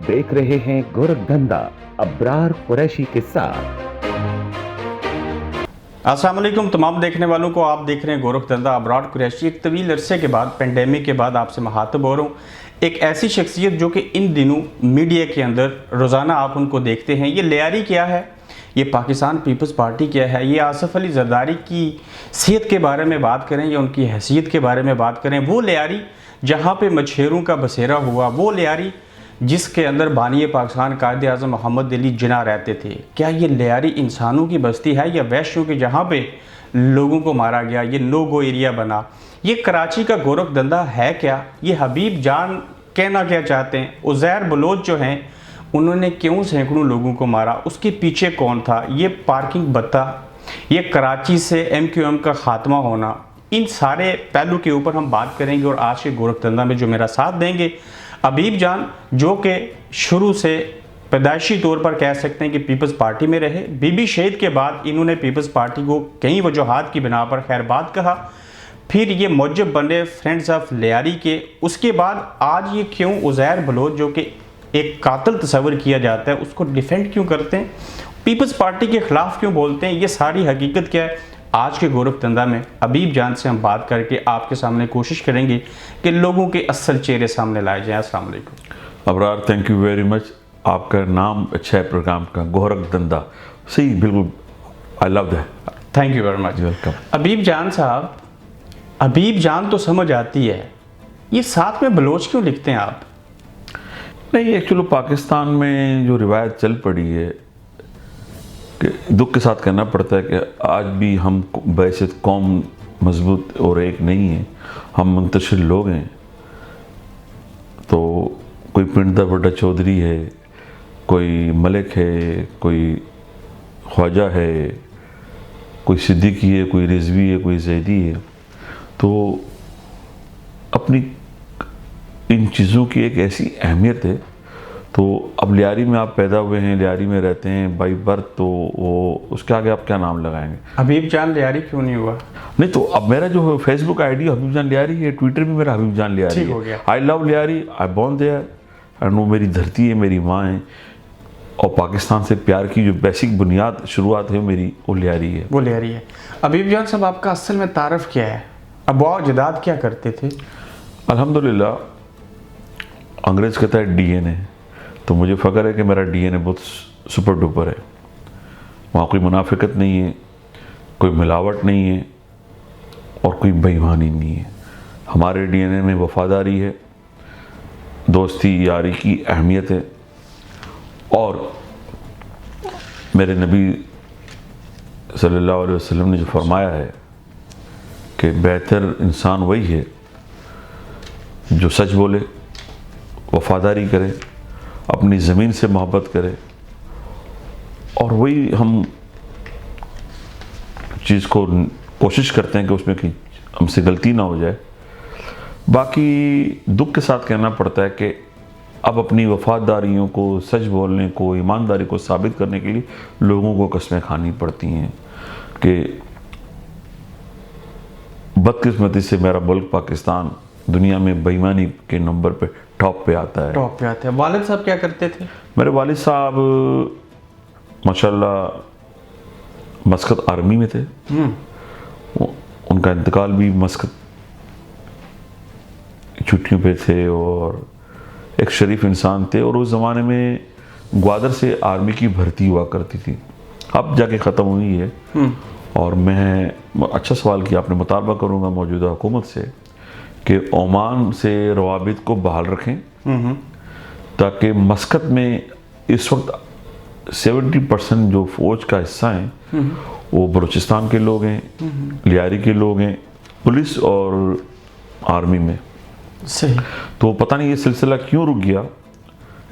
देख रहे हैं गोरखधंधा अब्रार कुरैशी के साथ। अस्सलाम वालेकुम तमाम देखने वालों को। आप देख रहे हैं गोरखधंधा अब्रार कुरैशी। एक तवील अरसे के बाद, पेंडेमिक के बाद आपसे मुखातब हो रहा हूँ। एक ऐसी शख्सियत जो कि इन दिनों मीडिया के अंदर रोज़ाना आप उनको देखते हैं। ये लियारी क्या है, ये पाकिस्तान पीपल्स पार्टी क्या है, ये आसिफ अली जरदारी की सेहत के बारे में बात करें या उनकी हैसियत के बारे में बात करें। वो लियारी जहाँ पे मछेरों का बसेरा हुआ, वो लियारी जिसके अंदर बानी पाकिस्तान कायद आज़म मोहम्मद अली जिन्ना रहते थे। क्या ये लियारी इंसानों की बस्ती है या वैश्यों की, जहाँ पे लोगों को मारा गया, ये नो गो एरिया बना? ये कराची का गोरखधंधा है क्या? ये हबीब जान कहना क्या चाहते हैं? उज़ैर बलोच जो हैं, उन्होंने क्यों सैकड़ों लोगों को मारा? उसके पीछे कौन था? ये पार्किंग भत्ता, ये कराची से MQM का खात्मा होना, इन सारे पहलू के ऊपर हम बात करेंगे। और आज के गोरखधंधा में जो मेरा साथ देंगे हबीब जान, जो कि शुरू से पैदाइशी तौर पर कह सकते हैं कि पीपल्स पार्टी में रहे। बीबी शहीद के बाद इन्होंने पीपल्स पार्टी को कई वजूहात की बिना पर खैरबाद कहा, फिर ये मौजब बने फ्रेंड्स ऑफ लियारी के। उसके बाद आज ये क्यों उज़ैर बलोच, जो कि एक कातिल तस्वर किया जाता है, उसको डिफेंड क्यों करते हैं, पीपल्स पार्टी के खिलाफ क्यों बोलते हैं? ये सारी हकीकत क्या है, आज के गोरखधंधा में हबीब जान से हम बात करके आपके सामने कोशिश करेंगे कि लोगों के असल चेहरे सामने लाए जाएं। अस्सलाम वालेकुम Abrar, thank you very much. आपका नाम अच्छा है प्रोग्राम का, गोरखधंधा। सही, बिल्कुल, I love that. Thank you very much. Welcome. Habib Jaan Sahab, हबीब जान तो समझ आती है, ये साथ में बलोच क्यों लिखते हैं आप? नहीं, एक्चुअली पाकिस्तान में जो रिवायत चल पड़ी है कि दुख के साथ कहना पड़ता है कि आज भी हम बैसित कौम मजबूत और एक नहीं है, हम मुंतशिर लोग हैं। तो कोई पिंडा बड़ा चौधरी है, कोई मलिक है, कोई ख्वाजा है, कोई सिद्दीकी है, कोई रिजवी है, कोई जैदी है। तो अपनी इन चीज़ों की एक ऐसी अहमियत है। तो अब लियारी में आप पैदा हुए हैं, लियारी में रहते हैं बाई बर्थ, तो वो उसके आगे आप क्या नाम लगाएंगे? हबीब जान लियारी क्यों नहीं हुआ? नहीं, तो अब मेरा जो फेसबुक आईडी हबीब जान लियारी है, ट्विटर भी मेरा हबीब जान लियारी ठीक हो है। गया। I love Lyari, I born there, and वो मेरी धरती है, मेरी माँ है। और पाकिस्तान से प्यार की जो बेसिक बुनियाद शुरुआत है मेरी, वो लियारी है। वो लियारी है। हबीब जान साहब, आपका असल में तारफ़ क्या है? अबू अजदाद क्या करते थे? अल्हम्दुलिल्लाह, अंग्रेज़ कहता है DNA, तो मुझे फ़ख्र है कि मेरा DNA बहुत सुपर डुपर है। वहाँ कोई मुनाफिकत नहीं है, कोई मिलावट नहीं है और कोई बेईमानी नहीं है। हमारे DNA में वफ़ादारी है, दोस्ती यारी की अहमियत है। और मेरे नबी सल्लल्लाहु अलैहि वसल्लम ने जो फरमाया है कि बेहतर इंसान वही है जो सच बोले, वफ़ादारी करे, अपनी ज़मीन से मोहब्बत करे, और वही हम चीज़ को कोशिश करते हैं कि उसमें कि हमसे गलती ना हो जाए। बाकी दुख के साथ कहना पड़ता है कि अब अपनी वफ़ादारियों को, सच बोलने को, ईमानदारी को साबित करने के लिए लोगों को कस्में खानी पड़ती हैं कि बदकिस्मती से मेरा मुल्क पाकिस्तान दुनिया में बेईमानी के नंबर पे टॉप पे आता है। टॉप पे आते हैं। वालिद साहब क्या करते थे? मेरे वालिद साहब माशाल्लाह मस्कत आर्मी में थे। उनका इंतकाल भी मस्कत छुट्टियों पे थे, और एक शरीफ इंसान थे। और उस ज़माने में ग्वादर से आर्मी की भर्ती हुआ करती थी, अब जाके ख़त्म हुई है। और मैं, अच्छा सवाल किया आपने, मुतालबा करूँगा मौजूदा हुकूमत से कि ओमान से रवाबित को बहाल रखें, ताकि मस्कत में इस वक्त 70% जो फ़ौज का हिस्सा हैं वो बलूचिस्तान के लोग हैं, लियारी के लोग हैं, पुलिस और आर्मी में। सही। तो पता नहीं ये सिलसिला क्यों रुक गया।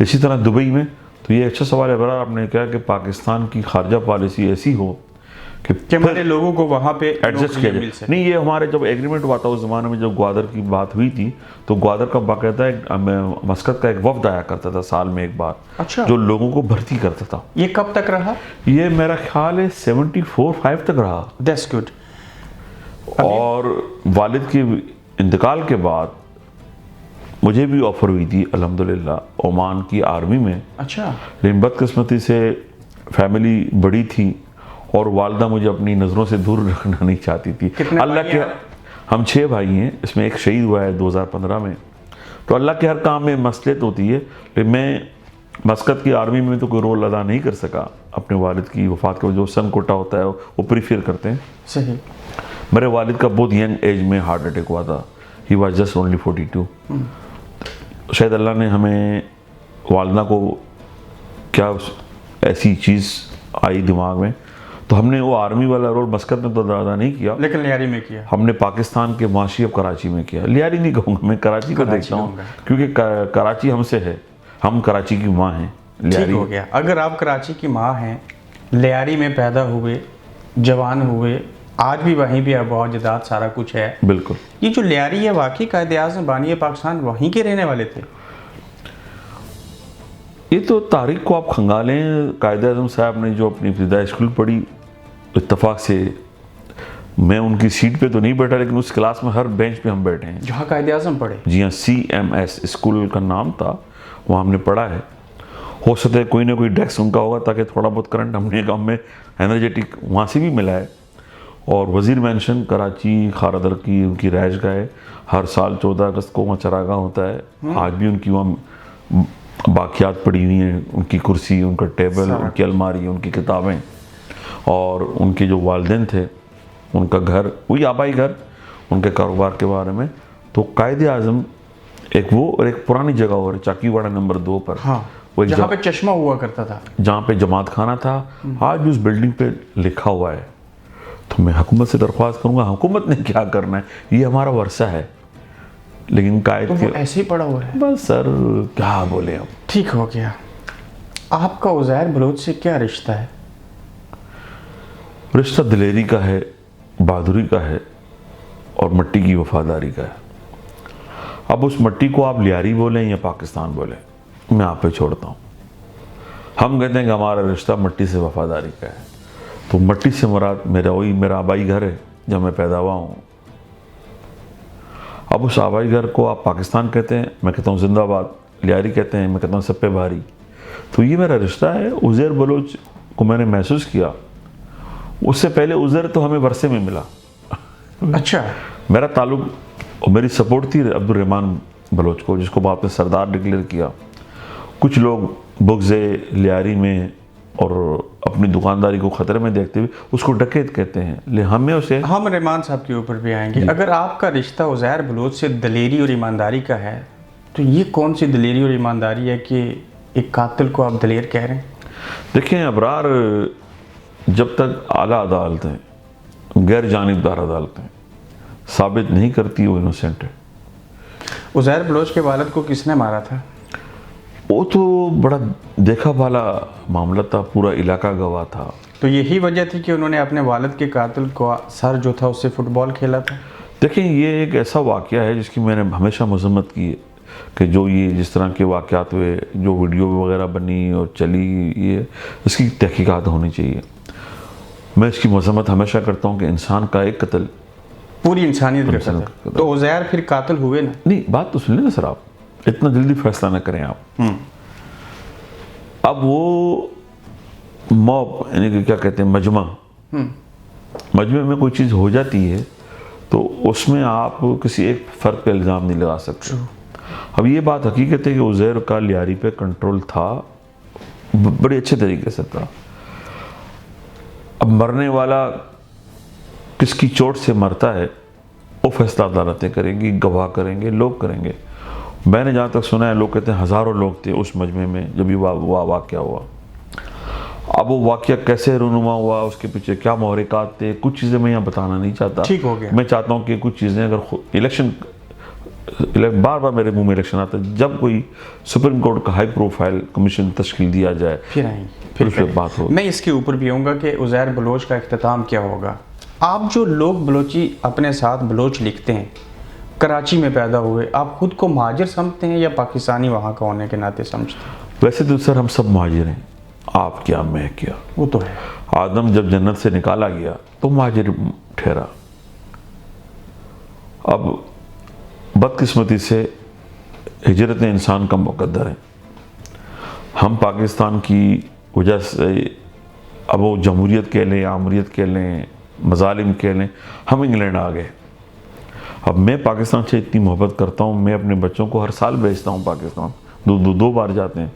इसी तरह दुबई में, तो ये अच्छा सवाल है बरा आपने कहा कि पाकिस्तान की खारजा पॉलिसी ऐसी हो कि हमारे लोगों को वहाँ पे एडजस्ट किया जाए। नहीं, ये हमारे जब एग्रीमेंट हुआ था उस ज़माने में, जब ग्वादर की बात हुई थी, तो ग्वादर का बाकायदा मस्कत का एक वफ्द आया करता था साल में एक बार। अच्छा। जो लोगों को भर्ती करता था। ये कब तक रहा? ये मेरा ख्याल है 74-5 तक रहा। That's good. और वालिद के इंतकाल के बाद मुझे भी ऑफ़र हुई थी अल्हम्दुलिल्लाह ओमान की आर्मी में, अच्छा। लेकिन बदकिस्मती से फैमिली बड़ी थी और वालदा मुझे अपनी नज़रों से दूर रखना नहीं चाहती थी। कितने अल्लाह भाई के हैं आप? हम 6 भाई हैं, इसमें एक शहीद हुआ है 2015 में। तो अल्लाह के हर काम में मसलियत होती है, लेकिन मैं मस्कत की आर्मी में तो कोई रोल अदा नहीं कर सका। अपने वालिद की वफ़ात के वजह जो सन कोटा होता है वो प्रीफर करते हैं। सही। मेरे वालिद का बहुत यंग एज में हार्ट अटैक हुआ था। He was just only 42। शायद अल्लाह ने हमें वालदा को क्या ऐसी चीज़ आई दिमाग में, तो हमने वो आर्मी वाला रोल मस्कत में तो अदा नहीं किया, लेकिन लियारी में किया। हमने पाकिस्तान के माशी अब कराची में किया। लियारी नहीं कहूँगा मैं, कराची को देखता हूँ, कहूँगा। क्योंकि कराची हमसे है, हम कराची की माँ हैं। ठीक लियारी हो गया। अगर आप कराची की माँ हैं, लियारी में पैदा हुए, जवान हुए, आज भी वहीं भी आबो जदाद सारा कुछ है, बिल्कुल। ये जो लियारी है वाकई कायद-ए-आज़म बानी पाकिस्तान वहीं के रहने वाले थे? ये तो तारीख को आप खंगालें, कायद-ए-आज़म साहब ने जो अपनी इब्तिदाई स्कूल पढ़ी, इत्तफाक से मैं उनकी सीट पे तो नहीं बैठा, लेकिन उस क्लास में हर बेंच पे हम बैठे हैं जहाँ कायद-ए-आज़म पढ़े। जी हाँ। CMS स्कूल का नाम था, वहाँ हमने पढ़ा है। हो सकता है कोई ना कोई डेस्क उनका होगा ताकि थोड़ा बहुत करंट हमने काम में एनर्जेटिक वहाँ से भी मिला है। और वज़ीर मेंशन कराची खारदर की उनकी रहायशगाह है, हर साल 14 अगस्त को वहाँ चरागाह होता है। आज भी उनकी वहाँ बाकियात पड़ी हुई हैं, उनकी कुर्सी, उनका टेबल, उनकी अलमारी, उनकी किताबें, और उनके जो वालिदैन थे उनका घर, वही आबाई घर, उनके कारोबार के बारे में। तो कायद-ए-आज़म एक वो और एक पुरानी जगह और चाकीवाड़ा नंबर 2 पर, हाँ, वो एक जहाँ पे चश्मा हुआ करता था, जहाँ पे जमात खाना था, आज भी उस बिल्डिंग पे लिखा हुआ है। तो मैं हुकूमत से दरख्वास्त करूँगा, हुकूमत ने क्या करना है, ये हमारा वर्षा है। लेकिन कायद तो के वो ऐसे ही पड़ा हुआ है। बस सर क्या बोले हम। ठीक हो गया। आपका उज़ैर बलोच से क्या रिश्ता है? रिश्ता दिलेरी का है, बहादुरी का है और मट्टी की वफादारी का है। अब उस मट्टी को आप लियारी बोलें या पाकिस्तान बोलें, मैं आप पे छोड़ता हूँ। हम कहते हैं कि हमारा रिश्ता मट्टी से वफादारी का है, तो मट्टी से मुराद मेरा आबाई घर है जहाँ मैं पैदा हुआ हूँ। अब उस आबाई घर को आप पाकिस्तान कहते हैं, मैं कहता हूँ जिंदाबाद। लियारी कहते हैं, मैं कहता हूँ सब पे भारी। तो ये मेरा रिश्ता है। उज़ैर बलोच को मैंने महसूस किया, उससे पहले उज़ैर तो हमें वर्षे में मिला। अच्छा। मेरा ताल्लुक और मेरी सपोर्ट थी अब्दुल रहमान बलोच को, जिसको बाद में सरदार डिक्लेयर किया। कुछ लोग बुग़्ज़े लियारी में और अपनी दुकानदारी को ख़तरे में देखते हुए उसको डकैत कहते हैं, ले हमें उसे हम रहमान साहब के ऊपर भी आएंगे। अगर आपका रिश्ता उज़ैर बलोच से दलेरी और ईमानदारी का है, तो ये कौन सी दलेरी और ईमानदारी है कि एक कातिल को आप दलेर कह रहे हैं? देखें, अबरार जब तक आला अदालतें, गैर जानिबदार अदालतें साबित नहीं करती वो इनोसेंट है। उज़ैर बलोच के वालिद को किसने मारा था? वो तो बड़ा देखा भाला मामला था, पूरा इलाका गवाह था। तो यही वजह थी कि उन्होंने अपने वालिद के कातिल को सर जो था उससे फुटबॉल खेला था। देखें, ये एक ऐसा वाक़या है जिसकी मैंने हमेशा मजम्मत की है कि जो ये जिस तरह के वाक़यात हुए, जो वीडियो वगैरह बनी और चली, ये इसकी तहकीकात होनी चाहिए। मैं इसकी मजम्मत हमेशा करता हूँ कि इंसान का एक कत्ल पूरी इंसानियत कर सकता है। तो उज़ैर फिर कातिल हुए ना? नहीं, बात तो सुन लें ना सर, आप इतना जल्दी फैसला ना करें आप। अब वो मॉब यानी कि क्या कहते हैं, मजमे में कोई चीज़ हो जाती है तो उसमें आप किसी एक फ़र्द पे इल्ज़ाम नहीं लगा सकते। अब ये बात हकीकत है कि उज़ैर का लियारी पे कंट्रोल था, बड़े अच्छे तरीके से था। अब मरने वाला किसकी चोट से मरता है वो फैसला अदालतें करेंगी, गवाह करेंगे, लोग करेंगे। मैंने जहाँ तक सुना है, लोग कहते हैं हज़ारों लोग थे उस मजमे में जब ये वाक़या हुआ। अब वो वाक़या कैसे रूनुमा हुआ, उसके पीछे क्या महरिकात थे, कुछ चीज़ें मैं यहाँ बताना नहीं चाहता। ठीक हो गया। मैं चाहता हूँ कि कुछ चीज़ें अगर इलेक्शन बार बार मेरे मुंह में इलेक्शन आता है, जब कोई सुप्रीम कोर्ट का हाई प्रोफाइल कमीशन तश्कील दिया जाए फिर आएंगे, फिर उस पर बात हो। मैं इसके ऊपर भी आऊँगा कि उज़ैर बलोच का इख्तिताम क्या होगा। आप जो लोग बलोची अपने साथ बलोच लिखते हैं, कराची में पैदा हुए, आप खुद को महाजिर समझते हैं या पाकिस्तानी वहाँ का होने के नाते समझते हैं? वैसे तो सर हम सब महाजिर हैं, आप क्या मैं क्या, वो तो है। आदम जब जन्नत से निकाला गया तो महाजिर ठहरा। अब बदकिस्मती से हिजरत इंसान का मुकद्दर है। हम पाकिस्तान की वजह से, अब वो जमहूरियत कह लें, आमरीत कह लें, मजालिम कह लें, हम इंग्लैंड आ गए। अब मैं पाकिस्तान से इतनी मोहब्बत करता हूँ, मैं अपने बच्चों को हर साल भेजता हूँ पाकिस्तान, दो बार जाते हैं,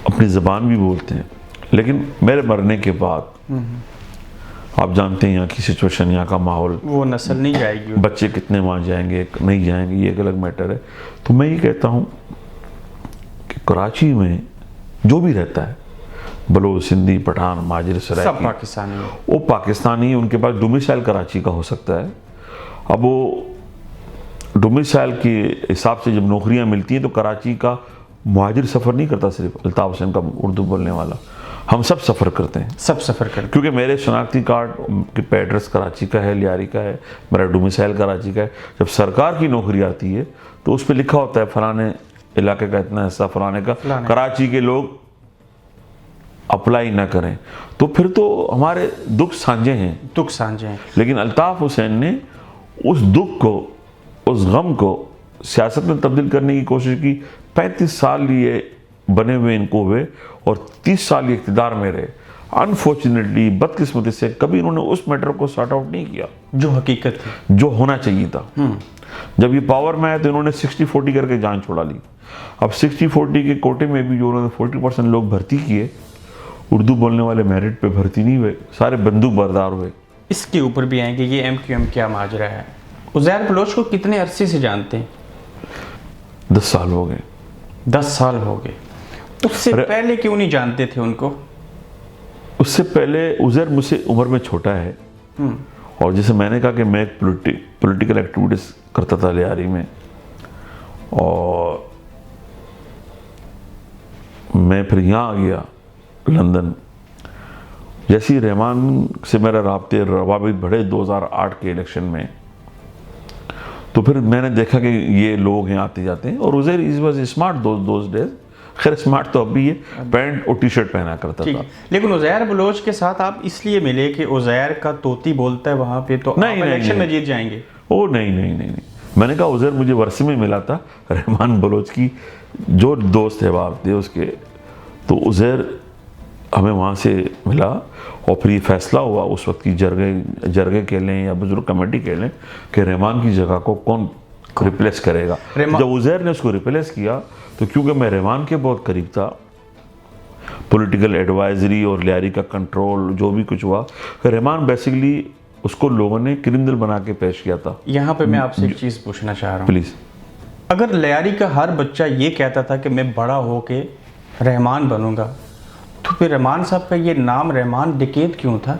अपनी ज़बान भी बोलते हैं। लेकिन मेरे मरने के बाद आप जानते हैं यहाँ की सिचुएशन, यहाँ का माहौल, वो नस्ल नहीं जाएगी। बच्चे कितने वहाँ जाएंगे नहीं जाएंगे, ये एक अलग मैटर है। तो मैं ये कहता हूँ कि कराची में जो भी रहता है, बलोच, सिंधी, पठान, माजिर, सब सराइकी, पाकिस्तानी है। वो पाकिस्तानी, उनके पास डोमिसाइल कराची का हो सकता है। अब वो डोमिसाइल के हिसाब से जब नौकरियां मिलती हैं तो कराची का मुहाजिर सफ़र नहीं करता, सिर्फ अल्ताफ़ हुसैन का उर्दू बोलने वाला, हम सब सफ़र करते हैं। सब सफ़र करते क्योंकि मेरे शनाख्ती कार्ड के एड्रेस कराची का है, लियारी का है, मेरा डोमिसाइल कराची का है। जब सरकार की नौकरी आती है तो उस पर लिखा होता है फलाने इलाके का इतना हिस्सा, फलाने का, कराची के लोग अप्लाई ना करें। तो फिर तो हमारे दुख साझे हैं, दुख साझे हैं। लेकिन अल्ताफ़ हुसैन ने उस दुख को, उस गम को सियासत में तब्दील करने की कोशिश की। 35 साल ये बने हुए इनको हुए और 30 साल ये इक़्तिदार में रहे। अनफॉर्चुनेटली, बदकिस्मती से कभी इन्होंने उस मैटर को सॉर्ट आउट नहीं किया जो हकीकत थी, जो होना चाहिए था। जब ये पावर में आए तो इन्होंने 60-40 करके जान छोड़ा ली। अब 60-40 के कोटे में भी जो उन्होंने 40% लोग भर्ती किए, उर्दू बोलने वाले मेरिट पे भर्ती नहीं हुए, सारे बंदूक बरदार हुए। इसके ऊपर भी आएंगे, ये MQM क्या माजरा है। उज़ैर बलोच को कितने अरसे से जानते हैं? 10 साल हो गए। 10 साल हो गए। उससे पहले क्यों नहीं जानते थे उनको? उससे पहले उज़ैर मुझसे उम्र में छोटा है, और जैसे मैंने कहा कि मैं एक पॉलिटिकल एक्टिविटीज़ करता था लियारी में, और मैं फिर यहाँ आ गया लंदन। जैसे ही रहमान से मेरा राब्ते रवाबित बढ़े 2008 के इलेक्शन में, तो फिर मैंने देखा कि ये लोग हैं आते जाते हैं, और Uzair is was smart those days. खैर स्मार्ट तो अब भी है, पैंट और टी-शर्ट पहना करता था। लेकिन उज़ैर बलोच के साथ आप इसलिए मिले कि उज़ैर का तोती बोलता है वहाँ पे, तो नहीं, आप इलेक्शन में जीत जाएंगे? ओ नहीं। मैंने कहा उज़ैर मुझे वर्षे में मिला था, रहमान बलोच की जो दोस्त है बाप थे उसके, तो उज़ैर हमें वहाँ से मिला, और फिर ये फैसला हुआ उस वक्त की जरगे कह लें या बुजुर्ग कमेटी कह लें कि रहमान की जगह को कौन रिप्लेस करेगा। जब उज़ैर ने उसको रिप्लेस किया तो क्योंकि मैं रहमान के बहुत करीब था, पॉलिटिकल एडवाइजरी और लियारी का कंट्रोल जो भी कुछ हुआ, रहमान बेसिकली उसको लोगों ने क्रिमिनल बना के पेश किया था। यहाँ पे मैं आपसे एक चीज़ पूछना चाह रहा हूँ प्लीज़। अगर लियारी का हर बच्चा ये कहता था कि मैं बड़ा होके रहमान बनूंगा, तो फिर रहमान साहब का ये नाम रहमान डिकेत क्यों था?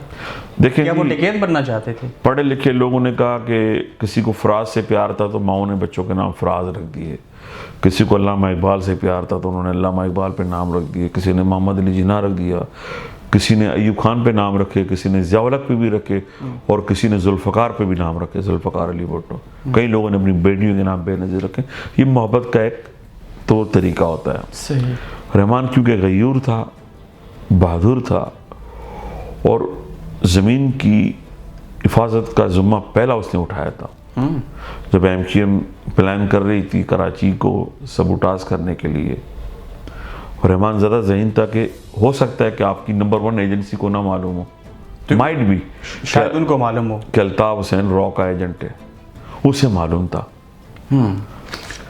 देखिए, क्या वो डिकेत बनना चाहते थे? पढ़े लिखे लोगों ने कहा कि किसी को फराज से प्यार था तो माओ ने बच्चों के नाम फराज रख दिए, किसी को अल्लामा इकबाल से प्यार था तो उन्होंने अल्लामा इकबाल पे नाम रख दिए, किसी ने मोहम्मद अली जिन्ना रख दिया, किसी ने अयूब खान पे नाम रखे, किसी ने ज़िया-उल-हक पे भी रखे, और किसी ने जुल्फ़कार पे भी नाम रखे, जुल्फ़कार अली भुट्टो। कई लोगों ने अपनी बेटियों के नाम बेनज़ीर रखे। ये मोहब्बत का एक तो तरीका होता है। सही। रहमान क्योंकि गयूर था, बहादुर था, और ज़मीन की हिफाजत का ज़िम्मा पहला उसने उठाया था। जब MQM प्लान कर रही थी कराची को सबूटाज करने के लिए, रहमान ज़्यादा ज़हीन था कि हो सकता है कि आपकी नंबर 1 एजेंसी को ना मालूम हो, माइट भी, शायद उनको मालूम हो कि अल्ताफ़ हुसैन रॉ का एजेंट है, उसे मालूम था।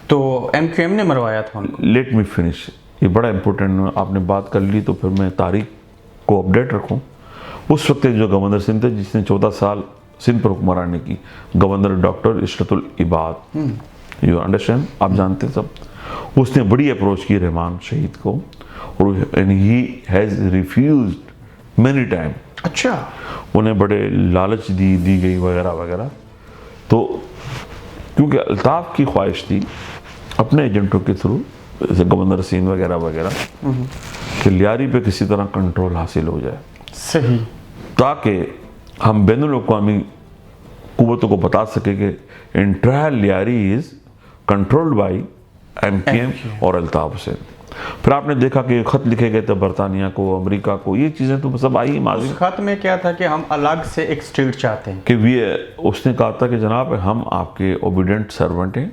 तो MQM ने मरवाया था उनको। लेट मी फिनिश, ये बड़ा इंपॉर्टेंट, आपने बात कर ली तो फिर मैं तारीख को अपडेट रखूं। उस वक्त जो गवर्नर सिंध थे, जिसने 14 साल सिंध पर हुक्मरानी की, गवर्नर डॉक्टर इशरतुल इबाद, यू अंडरस्टैंड, आप जानते सब, उसने बड़ी अप्रोच की रहमान शहीद को, और and he has refused many time. अच्छा। उन्हें बड़े लालच दी गई वगैरह वगैरह। तो क्योंकि अल्ताफ़ की ख्वाहिश थी अपने एजेंटों के थ्रू, जैसे गवर्नर सिंध वगैरह वगैरह, कि लियारी पे किसी तरह कंट्रोल हासिल हो जाए। सही। ताकि हम बैनुल-अक़वामी कुव्वतों को बता सके कि entire Lyari is controlled by MQM और अल्ताफ़ हुसैन। फिर आपने देखा कि खत लिखे गए थे बरतानिया को, अमेरिका को, ये चीज़ें तो सब आई माजी। उस खत में क्या था कि हम अलग से एक स्टेट चाहते हैं, कि उसने कहा था कि जनाब हम आपके ओबीडेंट सर्वेंट हैं,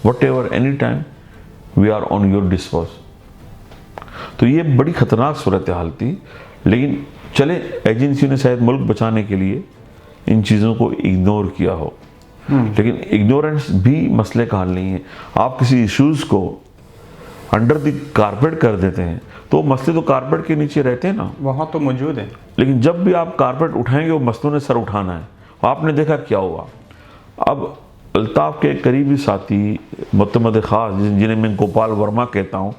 whatever any time we are on your disposal. तो ये बड़ी खतरनाक सूरत हाल थी, लेकिन चले एजेंसी ने शायद मुल्क बचाने के लिए इन चीज़ों को इग्नोर किया हो, लेकिन इग्नोरेंस भी मसले का हल नहीं है। आप किसी इश्यूज को अंडर द कारपेट कर देते हैं तो मसले तो कारपेट के नीचे रहते हैं ना, वहाँ तो मौजूद है। लेकिन जब भी आप कारपेट उठाएंगे वो मसलों ने सर उठाना है। आपने देखा क्या हुआ। अब अल्ताफ के करीबी साथी मुतमद खास जिन्हें मैं गोपाल वर्मा कहता हूँ,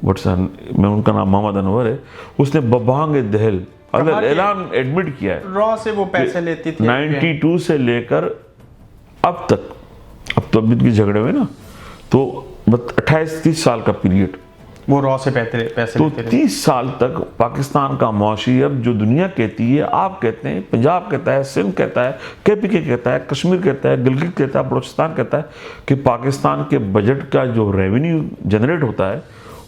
मैं उनका नाम मोहम्मद अनवर है, उसने बबांग दहल अगर ऐलान एडमिट किया है रॉ से वो पैसे लेती थी 92 से लेकर अब तक। अब तो अभी के झगड़े हुए ना, तो 28-30 साल का पीरियड वो रॉ से पैसे तो लेते रहे। 30 साल तक पाकिस्तान का मुआशी, अब जो दुनिया कहती है, आप कहते हैं, पंजाब कहता है, सिंध कहता है, KPK कहता है, कश्मीर कहता है, गिलगित कहता है, बलोचिस्तान कहता है कि पाकिस्तान के बजट का जो रेवेन्यू जनरेट होता है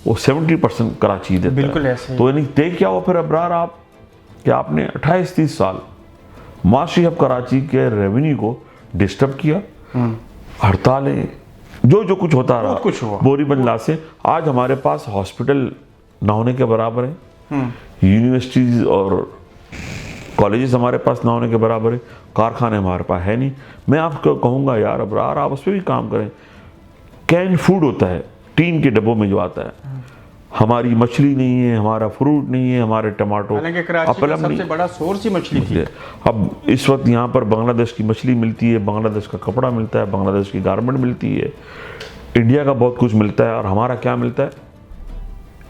वो 70% कराची देता है। बिल्कुल ऐसे ही। तो यानी तय क्या हो फिर अबरार आप कि आपने 28-30 साल मुआशी हब कराची के रेवेन्यू को डिस्टर्ब किया, हड़तालें, जो कुछ होता रहा, कुछ हुआ। बोरीबंद लाशें। आज हमारे पास हॉस्पिटल ना होने के बराबर है, यूनिवर्सिटीज और कॉलेजेस हमारे पास ना होने के बराबर है, कारखाने हमारे पास है नहीं। मैं आपको कहूँगा यार अबरार आप उस पर भी काम करें। कैन फूड होता है टीन के डब्बों में जो आता है, हमारी मछली नहीं है, हमारा फ्रूट नहीं है, हमारे टमाटो, हालांकि कराची का सबसे बड़ा सोर्स ही मछली थी। अब इस वक्त यहाँ पर बांग्लादेश की मछली मिलती है, बांग्लादेश का कपड़ा मिलता है, बांग्लादेश की गारमेंट मिलती है, इंडिया का बहुत कुछ मिलता है, और हमारा क्या मिलता है?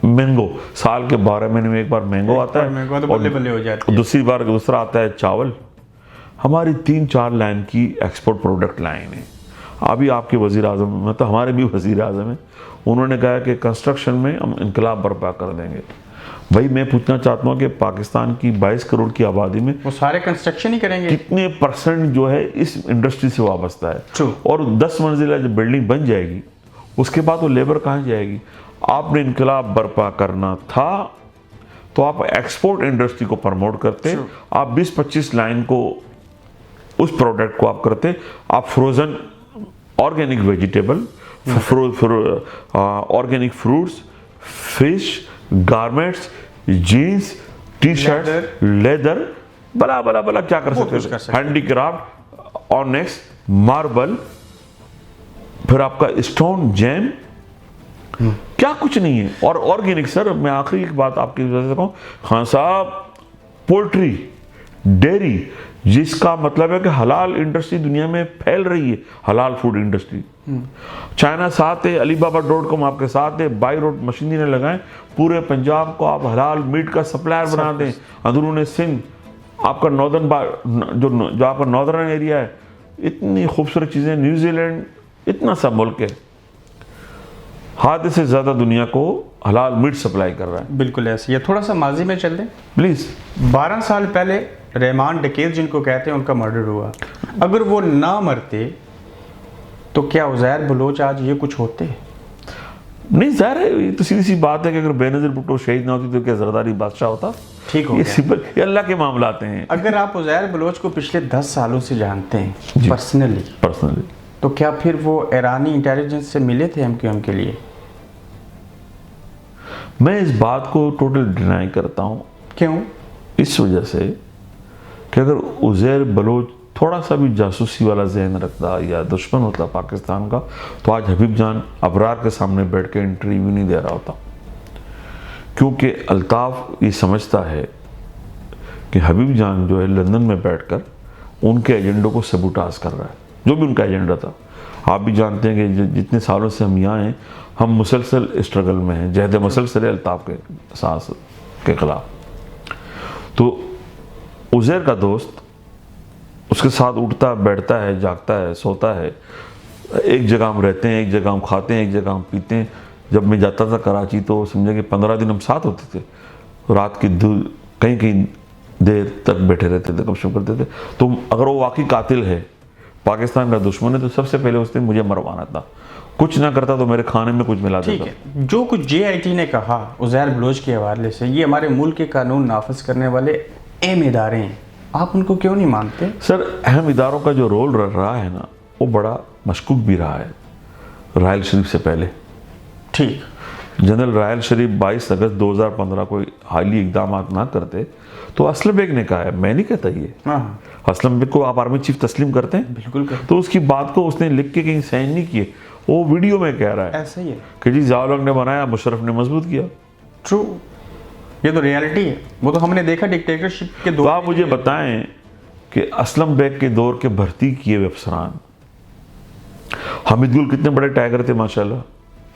मैंगो। साल के 12 महीने में एक बार मैंगो आता है, मैंगो तो बल्ले बल्ले हो जाती है। दूसरी बार दूसरा आता है चावल। हमारी 3-4 लाइन की एक्सपोर्ट प्रोडक्ट लाइन है। अभी आपके वजीर आजम, मतलब हमारे भी वजीर आजम हैं, उन्होंने कहा कि कंस्ट्रक्शन में हम इनकलाब बर्पा कर देंगे। भाई मैं पूछना चाहता हूँ कि पाकिस्तान की 22 करोड़ की आबादी में वो सारे कंस्ट्रक्शन ही करेंगे, कितने % जो है इस इंडस्ट्री से वाबस्ता है? True. और 10 मंजिला जब बिल्डिंग बन जाएगी उसके बाद वो लेबर कहाँ जाएगी? आपने इनकलाब बर्पा करना था तो आप एक्सपोर्ट इंडस्ट्री को प्रमोट करते, आप 20-25 लाइन को, उस प्रोडक्ट को आप करते, आप frozen organic vegetable, organic fruits, fish, garments, jeans, T-shirt, leather, blah blah बला क्या कर सकते हैं, हैंडीक्राफ्ट, ऑनेक्स, मार्बल, फिर आपका स्टोन, जैम, क्या कुछ नहीं है। और ऑर्गेनिक सर, मैं आखिरी एक बात आपकी वजह से कहूँ, खान साहब, पोल्ट्री, डेयरी, जिसका मतलब है कि हलाल इंडस्ट्री दुनिया में फैल रही है, हलाल फूड इंडस्ट्री। चाइना साथ है, alibaba.com आपके साथ है, बाई रोड मशीनरी लगाएं, पूरे पंजाब को आप हलाल मीट का सप्लायर बना दें। अंदरूनी सिंध, आपका नॉर्दर्न जो आपका नॉर्दर्न एरिया है, इतनी खूबसूरत चीज़ें, न्यूजीलैंड इतना सा मुल्क है, हाथ से ज़्यादा दुनिया को हलाल मीट सप्लाई कर रहा है। बिल्कुल ऐसे। ये थोड़ा सा माजी में चल दें प्लीज़। 12 साल पहले रहमान डकेत जिनको कहते हैं उनका मर्डर हुआ, अगर वो ना मरते तो क्या उज़ैर बलोच आज ये कुछ होते? नहीं, ज़ाहिर है, ये तो सीधी सी बात है कि अगर बेनज़ीर भुट्टो शहीद ना होती तो क्या जरदारी बादशाह होता? ठीक हो ये गया। सिंपल, ये अल्लाह के मामला आते हैं। अगर आप उज़ैर बलोच को पिछले 10 सालों से जानते हैं पर्सनली, तो क्या फिर वो ईरानी इंटेलिजेंस से मिले थे MQM के लिए? मैं इस बात को टोटल डिनाई करता हूँ। क्यों? इस वजह से कि अगर उज़ैर बलोच थोड़ा सा भी जासूसी वाला जहन रखता या दुश्मन होता पाकिस्तान का, तो आज हबीब जान अबरार के सामने बैठ के इंटरव्यू नहीं दे रहा होता। क्योंकि अल्ताफ़ ये समझता है कि हबीब जान जो है लंदन में बैठकर उनके एजेंडों को सबूटाज कर रहा है, जो भी उनका एजेंडा था। आप भी जानते हैं कि जितने सालों से हम यहाँ हैं, हम मुसलसल स्ट्रगल में हैं, जहद मुसलसल है अल्ताफ़ के साथ के ख़िलाफ़। तो उज़ैर का दोस्त उसके साथ उठता बैठता है, जागता है, सोता है, एक जगह हम रहते हैं, एक जगह हम खाते हैं, एक जगह हम पीते हैं। जब मैं जाता था कराची तो समझे कि 15 दिन हम साथ होते थे, रात की कहीं देर तक बैठे रहते थे, गपशप करते थे। तो अगर वो वाकई कातिल है, पाकिस्तान का दुश्मन है, तो सबसे पहले उसने मुझे मरवाना था। कुछ ना करता तो मेरे खाने में कुछ मिला देता। ठीक है, जो कुछ JIT ने कहा उज़ैर बलोच के हवाले से, ये हमारे मुल्क के कानून नाफिज करने वाले अहम इदारे हैं, आप उनको क्यों नहीं मानते? सर, अहम इदारों का जो रोल रहा है ना, वो बड़ा मशकूक भी रहा है। राहल शरीफ से पहले। ठीक। जनरल राहल शरीफ 22 अगस्त 2015 को हाली इकदाम ना करते तो असलम बेग ने कहा है, मैं नहीं कहता ये। हाँ, असलम बेग को आप आर्मी चीफ तस्लीम करते हैं? बिल्कुल करते। तो उसकी बात को उसने लिख के कहीं साइन नहीं किए, वो वीडियो में कह रहा है ऐसा ही है। कि जी ज़िया-उल-हक ने बनाया, मुशर्रफ ने मजबूत किया। ट्रू, ये तो रियलिटी है, वो तो हमने देखा डिक्टेटरशिप के तो दौर आप में। मुझे बताएं कि असलम बेग के दौर के भर्ती किए हुए अफसरान, हामिद गुल कितने बड़े टाइगर थे माशाल्लाह,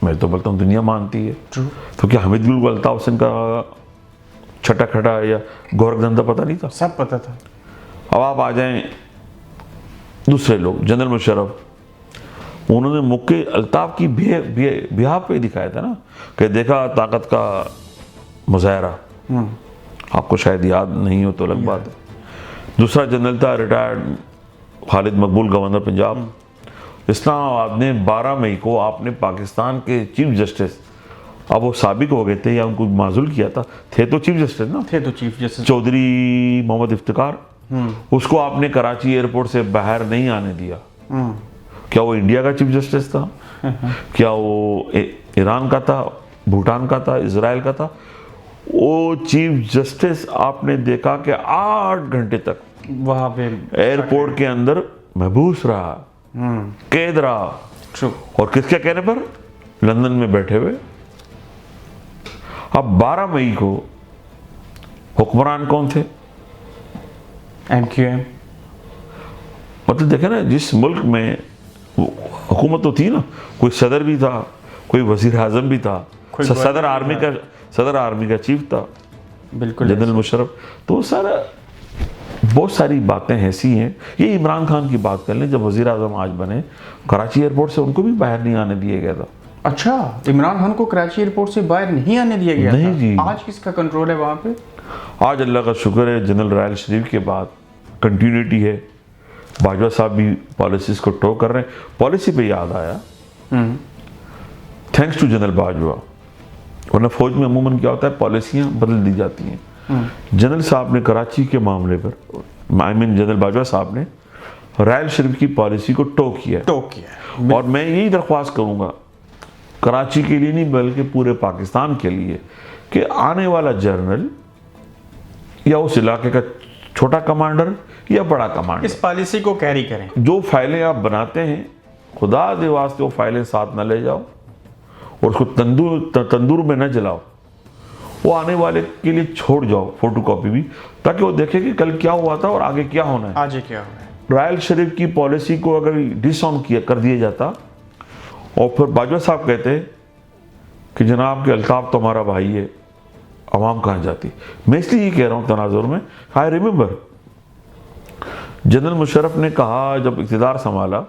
मैं तो बोलता हूँ दुनिया मानती है। ट्रू। तो क्या हामिद गुल को अल्ताफ हुसैन का छठा खटा या गोरखधंधा पता नहीं था? सब पता था। अब आप आ जाएं दूसरे लोग, जनरल मुशर्रफ, उन्होंने मुक्के अल्ताफ की बिहार पे दिखाया था ना कि देखा ताकत का मुजाहरा। आपको शायद याद नहीं हो तो अलग बात है। दूसरा जनरल था रिटायर्ड खालिद मकबूल, गवर्नर पंजाब। इस्लामाबाद ने 12 मई को आपने पाकिस्तान के चीफ जस्टिस, अब वो साबिक हो गए थे या उनको माजूल किया था, थे तो चीफ जस्टिस ना, थे तो चीफ जस्टिस चौधरी मोहम्मद इफ्तिकार, उसको आपने कराची एयरपोर्ट से बाहर नहीं आने दिया। क्या वो इंडिया का चीफ जस्टिस था? क्या वो ईरान का था, भूटान का था, इजराइल का था? वो चीफ जस्टिस आपने देखा कि 8 घंटे तक वहां पे एयरपोर्ट के अंदर महबूस रहा, कैद रहा। ट्रू। और किसके कहने पर? लंदन में बैठे हुए। अब 12 मई को हुक्मरान कौन थे? MQM। मतलब देखे ना, जिस मुल्क में हुकूमत तो थी ना, कोई सदर भी था, कोई वजीर आजम भी था, कोई सदर आर्मी का चीफ था, बिल्कुल जनरल मुशर्रफ। तो सर बहुत सारी बातें ऐसी हैं। ये इमरान खान की बात कर लें, जब वजीर आजम आज बने, कराची एयरपोर्ट से उनको भी बाहर नहीं आने दिया गया था। अच्छा, इमरान खान को कराची एयरपोर्ट से बाहर नहीं आने दिया गया नहीं था? जी। आज किसका कंट्रोल है वहां पे? आज अल्लाह का शुक्र है, जनरल राहल शरीफ के बाद कंटिन्यूटी है। बाजवा साहब भी पॉलिसीज को टो कर रहे हैं। पॉलिसी पे याद आया, थैंक्स टू जनरल बाजवा, वरना फौज में अमूमन क्या होता है, पॉलिसियां बदल दी जाती हैं। जनरल साहब ने कराची के मामले पर, जनरल बाजवा साहब ने राहल शरीफ की पॉलिसी को टो किया। और मैं यही दरख्वास्त करूंगा कराची के लिए नहीं बल्कि पूरे पाकिस्तान के लिए कि आने वाला जर्नल या उस इलाके का छोटा कमांडर या बड़ा कमांडर इस पॉलिसी को कैरी करें। जो फाइलें आप बनाते हैं, खुदा दे वास्ते वो फाइलें साथ न ले जाओ और उसको तंदूर में न जलाओ। वो आने वाले के लिए छोड़ जाओ फोटोकॉपी भी, ताकि वो देखे कि कल क्या हुआ था और आगे क्या होना है। आज क्या हुआ है। राहल शरीफ की पॉलिसी को अगर डिसऑन कर दिया जाता और फिर बाजवा साहब कहते कि जनाब के अल्ताफ तो हमारा भाई है, अवाम कहाँ जाती। मैं इसलिए ये कह रहा हूँ तनाजुर में, आई रिमेंबर जनरल मुशर्रफ ने कहा जब इक़्तिदार संभाला,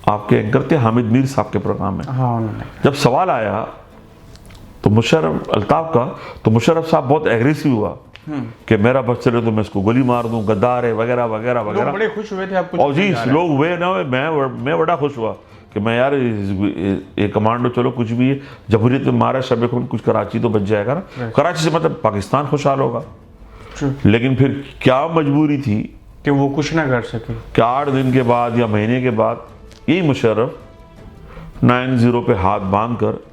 आपके एंकर थे हामिद मीर साहब के प्रोग्राम में। हाँ, उन्होंने जब सवाल आया तो मुशर्रफ अल्ताफ का, तो मुशर्रफ साहब बहुत एग्रेसिव हुआ कि मेरा बच्चा है तो मैं इसको गोली मार दूं, गद्दार है वगैरह वगैरह वगैरह। बड़े खुश हुए थे आपको। और जी लोग वे ना, मैं बड़ा खुश हुआ कि मैं यार ये कमांडो चलो कुछ भी है, जमहूरियत में मारा शब खून, कुछ कराची तो बच जाएगा ना। कराची से मतलब पाकिस्तान खुशहाल होगा। लेकिन फिर क्या मजबूरी थी कि वो कुछ ना कर सके कि 8 दिन के बाद या महीने के बाद यही मुशर्रफ 9-0 पे हाथ बांध कर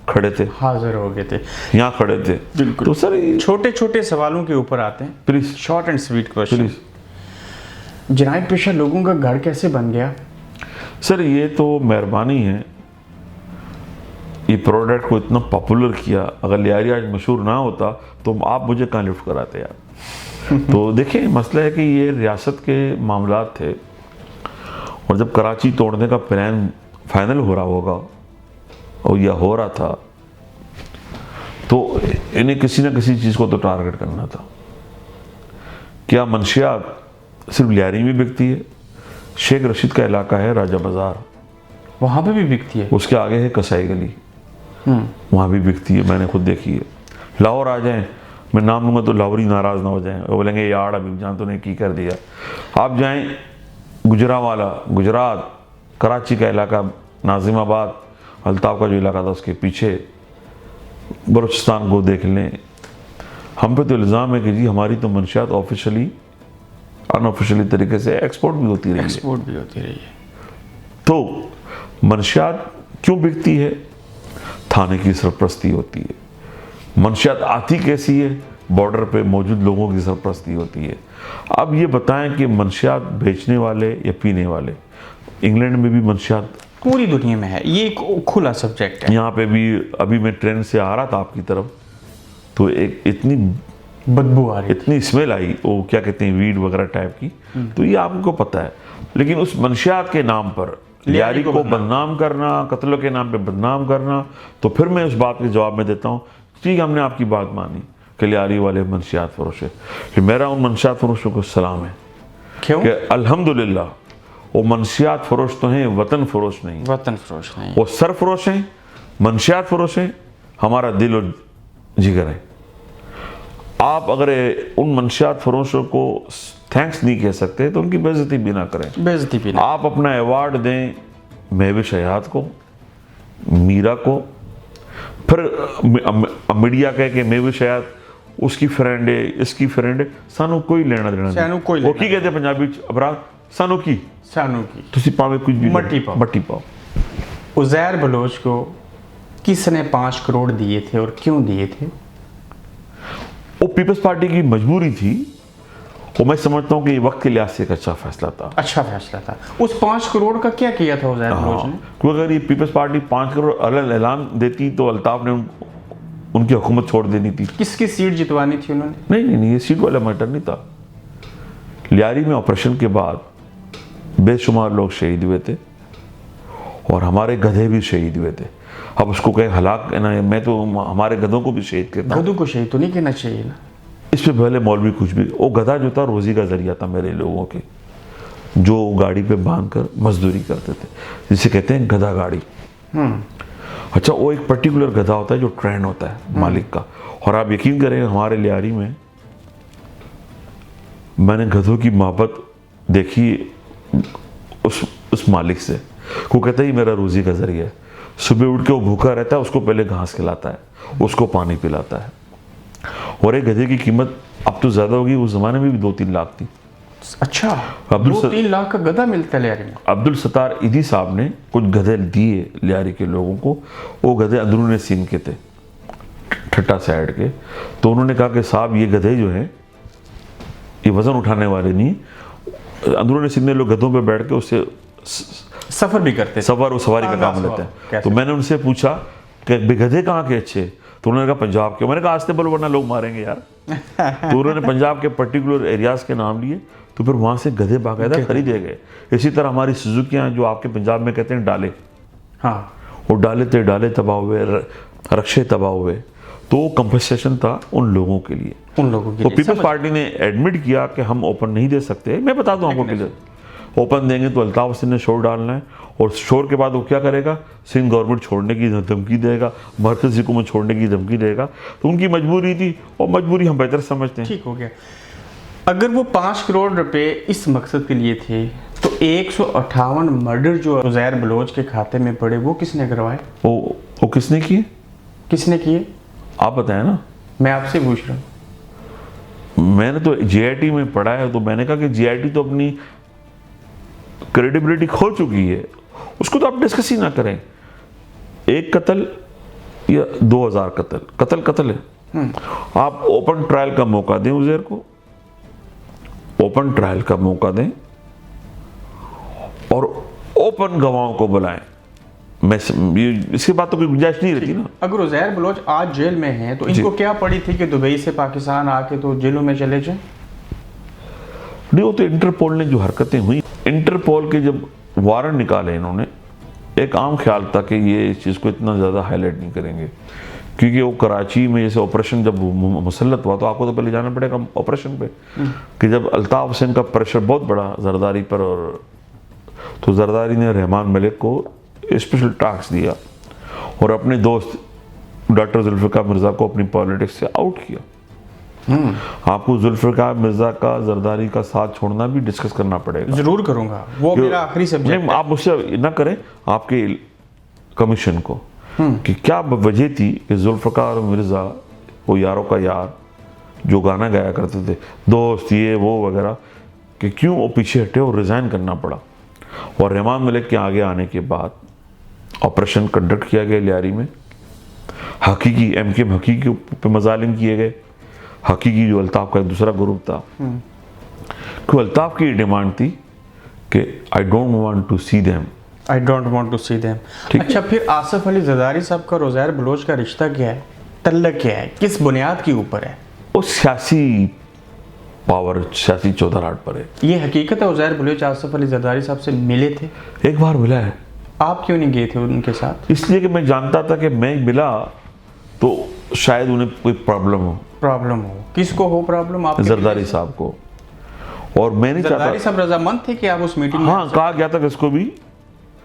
खड़े थे, हाजिर हो गए थे, यहाँ खड़े थे। बिल्कुल। तो सर छोटे छोटे सवालों के ऊपर आते हैं, please short and sweet question. Please जनाब पेशा लोगों का घर कैसे बन गया? सर ये तो मेहरबानी है, ये प्रोडक्ट को इतना पॉपुलर किया। अगर लियारी आज मशहूर ना होता तो आप मुझे कहाँ लिफ्ट कराते यार। तो देखिए मसला है कि ये रियासत के मामलात थे और जब कराची तोड़ने का प्लान फाइनल हो रहा होगा और यह हो रहा था तो इन्हें किसी ना किसी चीज़ को तो टारगेट करना था। क्या मंशियात सिर्फ लियारी में बिकती है? शेख रशीद का इलाका है राजा बाजार, वहाँ पे भी बिकती है। उसके आगे है कसाई गली, वहाँ भी बिकती है, मैंने खुद देखी है। लाहौर आ जाएं, मैं नाम लूँगा तो लाहौरी नाराज़ ना हो जाएं, वो बोलेंगे यार अभी जान तो ने की कर दिया। आप जाएं गुजरावाला, गुजरात, कराची का इलाका, नाजिमाबाद, अल्ताफ का जो इलाका था उसके पीछे, बलूचिस्तान को देख लें। हम पे तो इल्ज़ाम है कि जी हमारी तो मंशियात ऑफिशियली अनऑफिशियली तरीके से एक्सपोर्ट भी होती रही है। एक्सपोर्ट भी होती रही है। तो मंशियात क्यों बिकती है? थाने की सरपरस्ती होती है। मंशियात आती कैसी है? बॉर्डर पे मौजूद लोगों की सरपरस्ती होती है। अब ये बताएं कि मंशियात बेचने वाले या पीने वाले, इंग्लैंड में भी मंशियात पूरी दुनिया में है, ये एक खुला सब्जेक्ट है। यहाँ पे भी, अभी मैं ट्रेन से आ रहा था आपकी तरफ, तो एक इतनी बदबू आ रही थी। इतनी स्मेल आई, वो क्या कहते हैं, वीड वगैरह टाइप की। तो ये आपको पता है, लेकिन उस मंशियात के नाम पर लियारी को बदनाम करना, कत्लों के नाम पे बदनाम करना, तो फिर मैं उस बात के जवाब में देता हूँ, ठीक, हमने आपकी बात मानी कि लियारी वाले मंशियात फरोश है, फिर मेरा उन मंशियात फरोशों को सलाम है। क्यों? कि अल्हम्दुलिल्लाह वो मंशियात फरोश तो हैं, वतन फरोश नहीं। वतन फरोश नहीं। वो सर फरोश हैं, मंशियात फरोश हैं, हमारा दिल और जिगर है। आप अगर उन मंशियात फरोशों को थैंक्स नहीं कह सकते तो उनकी बेइज्जती भी ना करें। बेइज्जती भी ना। आप अपना अवार्ड दें महविश हयात को, मीरा को, फिर मीडिया कह के महविश हयात उसकी फ्रेंड है, इसकी फ्रेंड है, सानू कोई लेना देना सानू कोई वो लेना की कहते पंजाबी अपराध, सानू की तुसी पावे कुछ भी मट्टी पाओ। मट्टी पाओ। उज़ैर बलोच को किसने 5 करोड़ दिए थे और क्यों दिए थे? वो पीपल्स पार्टी की मजबूरी थी, वो मैं समझता हूँ कि वक्त के लिहाज से एक अच्छा फैसला था। अच्छा फैसला था। उस 5 करोड़ का क्या किया था उज़ैर बलोच ने? क्योंकि अगर ये पीपल्स पार्टी 5 करोड़ अलग ऐलान देती तो अल्ताफ ने उनकी हुकूमत छोड़ देनी थी। किसकी सीट जितवानी थी उन्होंने? नहीं, ये सीट वाला मैटर नहीं था। लियारी में ऑपरेशन के बाद बेशुमार लोग शहीद हुए थे और हमारे गधे भी शहीद हुए थे। अब उसको कहें हलाक ना, मैं तो हमारे गधों को भी शहीद कहता हूं। गधों को शहीद तो नहीं कहना चाहिए ना। इससे पहले मौलवी कुछ भी, वो गधा जो था रोजी का जरिया था मेरे लोगों के, जो गाड़ी पे बांध कर मजदूरी करते थे, जिसे कहते हैं गधा गाड़ी। अच्छा, वो एक पर्टिकुलर गधा होता है जो ट्रेंड होता है मालिक का। और आप यकीन करें, हमारे लियारी में मैंने गधों की मोहब्बत देखी उस मालिक से। वो कहता है ये मेरा रोजी का जरिया है। सुबह उठ के वो भूखा रहता है, उसको पहले घास खिलाता है, उसको पानी पिलाता है। और एक गधे की कीमत अब तो ज्यादा होगी, उस जमाने में भी 2-3 लाख थी। अच्छा, 2-3 लाख का गधा मिलता है लियारी में? अब्दुल सत्तार ईदी साहब ने कुछ गधे दिए लियारी के लोगों को। वो गधे अंदरूनी सिंध के थे, ठट्टा साइड के। तो उन्होंने कहा कि साहब ये गधे जो हैं ये वजन उठाने वाले नहीं, अंदरूनी सिंध में लोग गधों पे बैठ के उससे सफर भी करते, सफर और सवारी का काम लेते हैं। तो मैंने उनसे पूछा कि गधे कहाँ के अच्छे? तो उन्होंने कहा पंजाब के। मैंने कहा आस्ते बोलो वरना लोग मारेंगे यार। तो उन्होंने पंजाब के पर्टिकुलर एरियाज के नाम लिए, तो फिर वहाँ से गधे बाकायदा खरीदे गए। इसी तरह हमारी सुजुकियाँ जो आपके पंजाब में कहते हैं डाले, हाँ, वो डाले तबाह हुए, रक्षे तबाह हुए। तो वो कंपनसेशन था उन लोगों के लिए, उन लोगों के तो लिए। पीपल्स पार्टी ने एडमिट किया कि हम ओपन नहीं दे सकते। मैं बता दूं आपको क्लियर, ओपन देंगे तो अल्ताफ हुसैन ने शोर डालना है, और शोर के बाद वो क्या करेगा, सिंध गवर्नमेंट छोड़ने की धमकी देगा, मरकज़ी हुकूमत छोड़ने की धमकी देगा। तो उनकी मजबूरी थी, और मजबूरी हम बेहतर समझते हैं। ठीक हो गया। अगर वो 5 करोड़ रुपए इस मकसद के लिए थे, तो 158 मर्डर जो उज़ैर बलोच के खाते में पड़े, वो किसने करवाए? वो किसने किए? किसने किए आप बताएं ना। मैं आपसे पूछ रहा हूँ। मैंने तो जीआईटी में पढ़ा है, तो मैंने कहा कि जीआईटी तो अपनी क्रेडिबिलिटी खो चुकी है, उसको तो आप डिस्कस ही ना करें। एक कत्ल या 2000 कत्ल है। आप ओपन ट्रायल का मौका दें उज़ैर को, ओपन ट्रायल का मौका दें और ओपन गवाहों को बुलाएं। मैं इसके बाद तो कोई गुंजाइश नहीं रहती ना। अगर उज़ैर बलोच आज जेल में हैं, तो इनको क्या पड़ी थी कि दुबई से पाकिस्तान आके तो जेलों में चले जाएं? नहीं, वो तो इंटरपोल ने जो हरकतें हुई, इंटरपोल के जब वारंट निकाले इन्होंने, एक आम ख्याल था कि ये इस चीज़ को इतना ज़्यादा हाईलाइट नहीं करेंगे, क्योंकि वो कराची में जैसे ऑपरेशन जब मुसल्लत हुआ तो आपको तो पहले जाना पड़ेगा ऑपरेशन पे, कि जब अल्ताफ हुसैन का प्रेशर बहुत बड़ा जरदारी पर, और तो जरदारी ने रहमान मलिक को स्पेशल टास्क दिया और अपने दोस्त डॉक्टर जुल्फ़िकार मिर्ज़ा को अपनी पॉलिटिक्स से आउट किया। आपको जुल्फ़िकार मिर्ज़ा का जरदारी का साथ छोड़ना भी डिस्कस करना पड़ेगा। जरूर करूंगा, वो मेरा आखिरी सब्जेक्ट है। आप मुझसे ना करें आपके कमीशन को कि क्या वजह थी कि जुल्फ़िकार मिर्ज़ा, वो यारों का यार जो गाना गाया करते थे, दोस्त ये वो वगैरह, कि क्यों वो पीछे हटे और रिज़ाइन करना पड़ा। और रहमान मलिक के आगे आने के बाद ऑपरेशन कंडक्ट किया गया लियारी में। हकीकी MKM हकीकी पे मजालिम किए गए। हकीकी जो अल्ताफ का एक दूसरा ग्रुप था, क्योंकि अल्ताफ की डिमांड थी कि I don't want to see them. I don't want to see them. अच्छा, फिर आसिफ अली जरदारी साहब का उज़ैर बलोच का रिश्ता क्या है, तल्लक क्या है, किस बुनियाद के ऊपर है? वो सियासी पावर, सियासी चौधराहट पर है। ये हकीकत है उज़ैर बलोच आसिफ अली जरदारी साहब से मिले थे? एक बार मिला है। आप क्यों नहीं गए थे उनके साथ? इसलिए कि मैं जानता था कि मैं मिला तो शायद उन्हें कोई प्रॉब्लम हो। प्रॉब्लम हो? किसको हो प्रॉब्लम? आप जरदारी साहब को। और मैं नहीं चाहता। जरदारी साहब रजामंद थे कि आप उस मीटिंग में? हाँ, कहा गया था कि इसको भी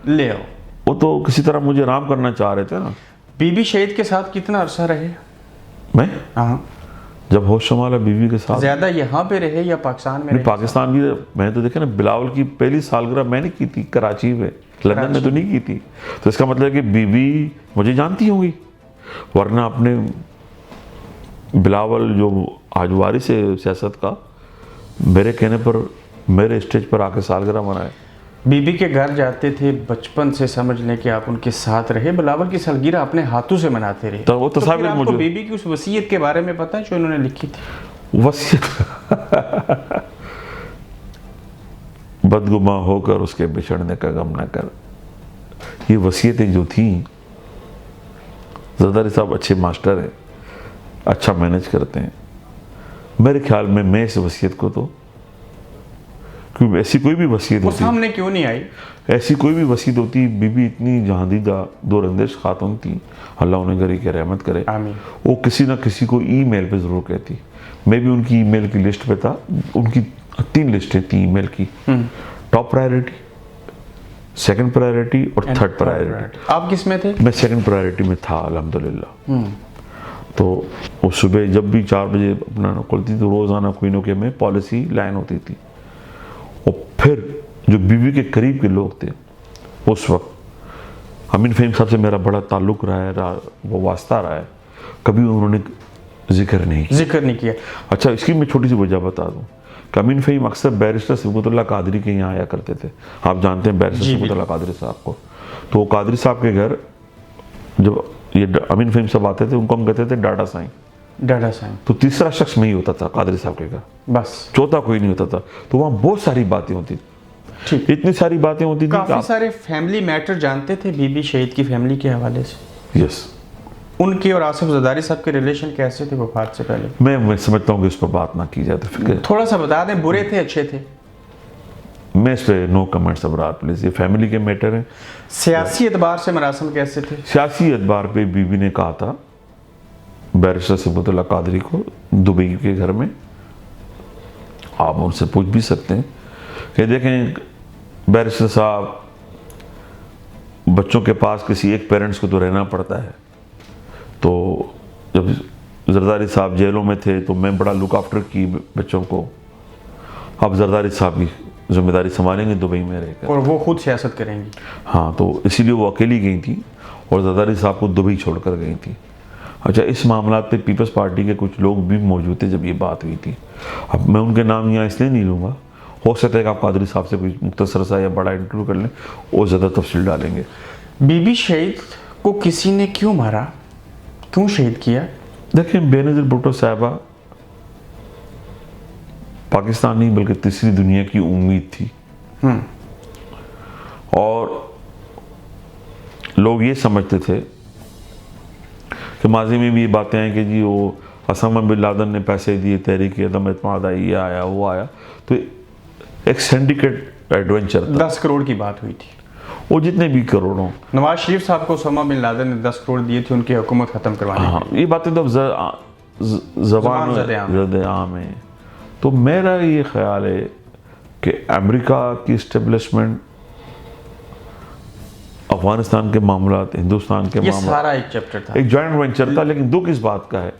ले आओ। वो तो किसी तरह मुझे आराम करना चाह रहे थे ना। बीबी शहीद के साथ कितना अरसा रहे? मैं हाँ, जब होश संभाला बीवी के साथ। ज्यादा यहाँ पे रहे या पाकिस्तान में नहीं, रहे? पाकिस्तान भी। मैंने तो देखा ना, बिलावल की पहली सालगिरह मैंने की थी कराची में, लंदन में तो नहीं की थी। तो इसका मतलब है कि बीवी मुझे जानती होंगी, वरना अपने बिलावल जो आज वारिस है सियासत का, मेरे कहने पर मेरे स्टेज पर आके सालगिरह मनाए। बीबी के घर जाते थे बचपन से, समझ लें कि आप उनके साथ रहे, बिलावल की सालगिरह अपने हाथों से मनाते रहे। तो वो फिर तस्वीर आपको मौजूद। बीबी की उस वसीयत के बारे में पता है जो उन्होंने लिखी थी? वसीयत बदगुमा होकर उसके बिछड़ने का गम न कर। ये वसीयतें जो थी, जरदारी साहब अच्छे मास्टर हैं, अच्छा मैनेज करते हैं। मेरे ख्याल में मैं इस वसीयत को तो, क्योंकि ऐसी कोई भी वसीयत वो होती, सामने क्यों नहीं आई? ऐसी कोई भी वसीयत होती, बीबी इतनी जहांदीदा दूरअंदेश खातून थी, अल्लाह उन्हें गरी के रहमत करे, आमीन। वो किसी ना किसी को ईमेल पे ज़रूर कहती। मैं भी उनकी ईमेल की लिस्ट पे था। उनकी 3 लिस्टें थी ईमेल की, टॉप प्रायोरिटी, सेकंड प्रायोरिटी और थर्ड प्रायोरिटी। आप किस में थे? मैं सेकंड प्रायोरिटी में था अल्हम्दुलिल्लाह। तो वो सुबह जब भी 4 बजे अपना खुलती तो रोज़ाना कोई न कोई में पॉलिसी लाइन होती थी। और फिर जो बीवी के करीब के लोग थे उस वक्त, अमीन फ़हीम साहब से मेरा बड़ा ताल्लुक़ रहा है, वो वास्ता रहा है, कभी उन्होंने जिक्र नहीं किया। अच्छा, इसकी मैं छोटी सी वजह बता दूं कि अमीन फ़हीम अक्सर बैरिस्टर सिबगतुल्लाह कादरी के यहाँ आया करते थे। आप जानते हैं बैरिस्टर सिबगतुल्लाह कादरी साहब को। तो वो कादरी साहब के घर जब ये अमीन फ़हीम साहब आते थे, उनको हम कहते थे डाटा साईं। तो तीसरा शख्स में ही होता था कादरी साहब के घर, बस चौथा कोई नहीं होता था। तो वहाँ बहुत सारी बातें होती थी, इतनी सारी बातें होती थी, काफी सारे फैमिली मैटर जानते थे बीबी शहीद की फैमिली के हवाले से। यस। उनके और आसिफ जरदारी साहब के रिलेशन कैसे थे वफात से पहले? मैं समझता हूँ कि इस पर बात ना की जाए तो फिक्र। थोड़ा सा बता दें, बुरे थे अच्छे थे? मैं इस पर नो कमेंट्स अबरार प्लीज, ये फैमिली के मैटर हैं। सियासी एतबार से मरासम कैसे थे? सियासी एतबार पे बीबी ने कहा था बैरिस्टर सिबगतुल्लाह कादरी को दुबई के घर में, आप उनसे पूछ भी सकते हैं कि देखें बैरिस्टर साहब, बच्चों के पास किसी एक पेरेंट्स को तो रहना पड़ता है। तो जब जरदारी साहब जेलों में थे तो मैं बड़ा लुक आफ्टर की बच्चों को। अब जरदारी साहब की जिम्मेदारी संभालेंगे दुबई में रहकर, और वो खुद सियासत करेंगी। हाँ, तो इसीलिए वो अकेली गई थी और जरदारी साहब को दुबई छोड़कर गई थी। अच्छा, इस मामला पे पीपल्स पार्टी के कुछ लोग भी मौजूद थे जब ये बात हुई थी। अब मैं उनके नाम यहाँ इसलिए नहीं लूँगा, हो सकता है कि आप कादरी साहब से कोई मुख्तसर सा या बड़ा इंटरव्यू कर लें और ज़्यादा तफसील डालेंगे। बीबी शहीद को किसी ने क्यों मारा, क्यों शहीद किया? देखें, बेनज़ीर भुट्टो साहिबा पाकिस्तान नहीं बल्कि तीसरी दुनिया की उम्मीद थी। और लोग ये समझते थे कि माजी में भी ये बातें हैं कि जी वो ओसामा बिन लादेन ने पैसे दिए, तहरीक अदम एतमाद आई, ये आया वो आया। तो एक सिंडिकेट एडवेंचर था। 10 करोड़ की बात हुई थी। वो जितने भी करोड़ों, नवाज शरीफ साहब को ओसामा बिन लादेन ने 10 करोड़ दिए थे उनकी हुकूमत खत्म करवाने। हाँ, ये बातें तो ज़बान ज़द आम है। तो मेरा ये ख्याल है कि अमेरिका की इस्टेब्लिशमेंट, अफगानिस्तान के मामलात, हिंदुस्तान के ये मामला, सारा एक चैप्टर था, एक जॉइंट वेंचर था। लेकिन दुख इस बात का है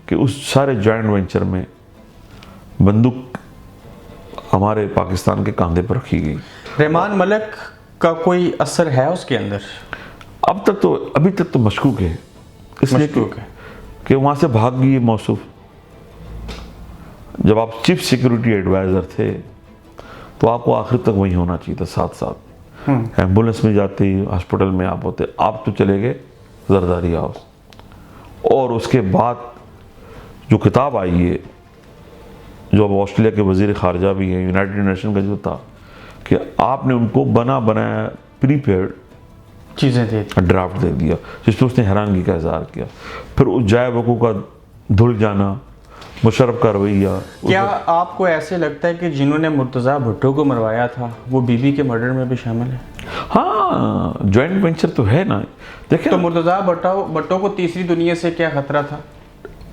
कि उस सारे जॉइंट वेंचर में बंदूक हमारे पाकिस्तान के कंधे पर रखी गई। रहमान मलिक का कोई असर है उसके अंदर? अभी तक तो मशकूक है, इसलिए कि वहाँ से भाग गई मौसूफ। जब आप चीफ सिक्योरिटी एडवाइज़र थे तो आपको आखिर तक वही होना चाहिए था साथ साथ। एम्बुलेंस में जाते ही हॉस्पिटल में आप होते, आप तो चले गए जरदारी हाउस। और उसके बाद जो किताब आई है, जो अब ऑस्ट्रेलिया के वजीर खारजा भी हैं, यूनाइटेड नेशन का जो था, कि आपने उनको बना बनाया प्रीपेड चीज़ें दे ड्राफ्ट दे दिया, जिसमें उसने हैरानगी का इजहार किया। फिर उस जाए वकू का धुल जाना, मुशर्रफ का रवैया। क्या आपको ऐसे लगता है कि जिन्होंने मुर्तज़ा भुट्टो को मरवाया था वो बीबी के मर्डर में भी शामिल है? हाँ, जॉइंट वेंचर तो है ना। देखिए तो मुर्तज़ा भुट्टो को तीसरी दुनिया से क्या खतरा था?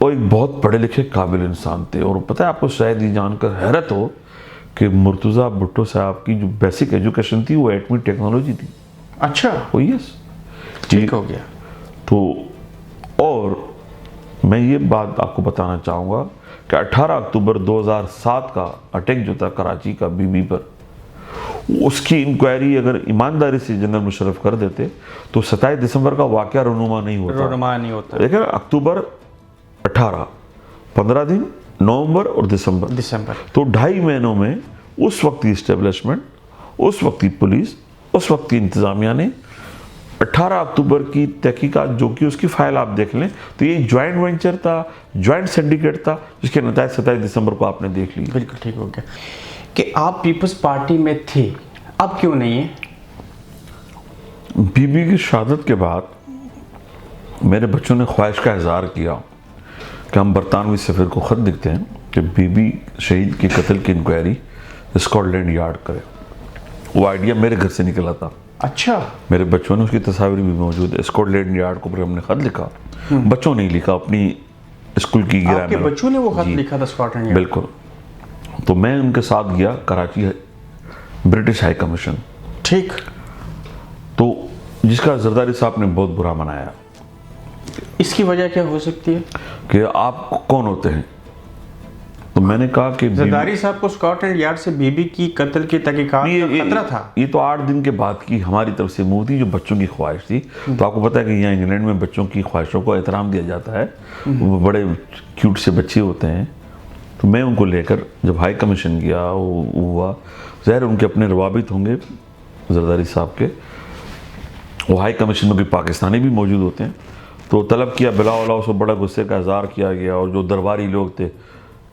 वो एक बहुत पढ़े लिखे काबिल इंसान थे। और पता है आपको शायद ये जानकर हैरत हो कि मुर्तज़ा भुट्टो साहब की जो बेसिक एजुकेशन थी वो एटमी टेक्नोलॉजी थी। अच्छा, ओ यस, ठीक हो गया। तो और मैं ये बात आपको बताना चाहूँगा कि 18 अक्टूबर 2007 का अटैक जो था कराची का बीबी पर, उसकी इंक्वायरी अगर ईमानदारी से जनरल मुशर्रफ कर देते तो 27 दिसंबर का वाकया रोनुमा नहीं होता। देखिए अक्टूबर 18, 15 दिन, नवंबर और दिसंबर, तो 2.5 महीनों में उस वक्त की इस्टेब्लिशमेंट, उस वक्त की पुलिस, उस वक्त की इंतजामिया ने 18 अक्टूबर की तहकीकात जो कि उसकी फाइल आप देख लें तो ये जॉइंट वेंचर था, जॉइंट सिंडिकेट था, जिसके नतीजे 27 दिसंबर को आपने देख लिए। बिल्कुल ठीक हो गया कि आप पीपल्स पार्टी में थे, अब क्यों नहीं है? बीबी की शहादत के बाद मेरे बच्चों ने ख्वाहिश का इजहार किया कि हम बरतानवी सफ़ीर को ख़त लिखते हैं कि बीबी शहीद के कत्ल की इंक्वायरी स्कॉटलैंड यार्ड करे। वो आइडिया मेरे घर से निकला था। अच्छा, मेरे बच्चों ने, उसकी तस्वीर भी मौजूद है, स्कॉटलैंड यार्ड को हमने ख़त लिखा। बच्चों ने लिखा, अपनी स्कूल की गिरा आपके बच्चों ने वो खत लिखा था स्कॉटलैंड यार्ड? बिल्कुल। तो मैं उनके साथ गया कराची ब्रिटिश हाई कमीशन, ठीक, तो जिसका जरदारी साहब ने बहुत बुरा मनाया। इसकी वजह क्या हो सकती है कि आप कौन होते हैं? तो मैंने कहा कि जरदारी साहब को स्कॉटलैंड यार्ड से बीबी की कत्ल की तहकीकात का खतरा था। ये तो 8 दिन के बाद की हमारी तरफ से मूव थी, जो बच्चों की ख्वाहिश थी। तो आपको पता है कि यहाँ इंग्लैंड में बच्चों की ख्वाहिशों को एहतराम दिया जाता है, वो बड़े क्यूट से बच्चे होते हैं। तो मैं उनको लेकर जब हाई कमीशन गया, वो हुआ ज़ाहिर उनके अपने रवाबित होंगे जरदारी साहब के, वो हाई कमीशन में कोई पाकिस्तानी भी मौजूद होते हैं। तो तलब किया, बिला उसको बड़ा गुस्से का इजहार किया गया। और जो दरबारी लोग थे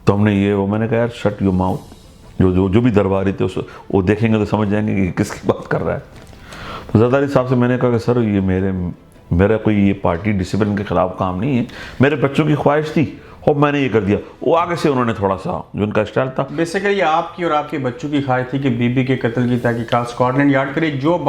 तो हमने ये वो मैंने कहा यार शट योर माउथ, जो भी दरबारी थे वो देखेंगे तो समझ जाएंगे कि किसकी बात कर रहा है। तो जरदारी साहब से मैंने कहा कि सर ये मेरा कोई ये पार्टी डिसिप्लिन के खिलाफ काम नहीं है, मेरे बच्चों की ख्वाहिश थी और मैंने ये कर दिया। वो आगे से उन्होंने थोड़ा सा जो उनका स्टाइल था, बेसिकली आपकी और आपके बच्चों की ख्वाहिश थी कि बीबी के कत्ल की तहकीकात स्कॉटलैंड यार्ड करे। जो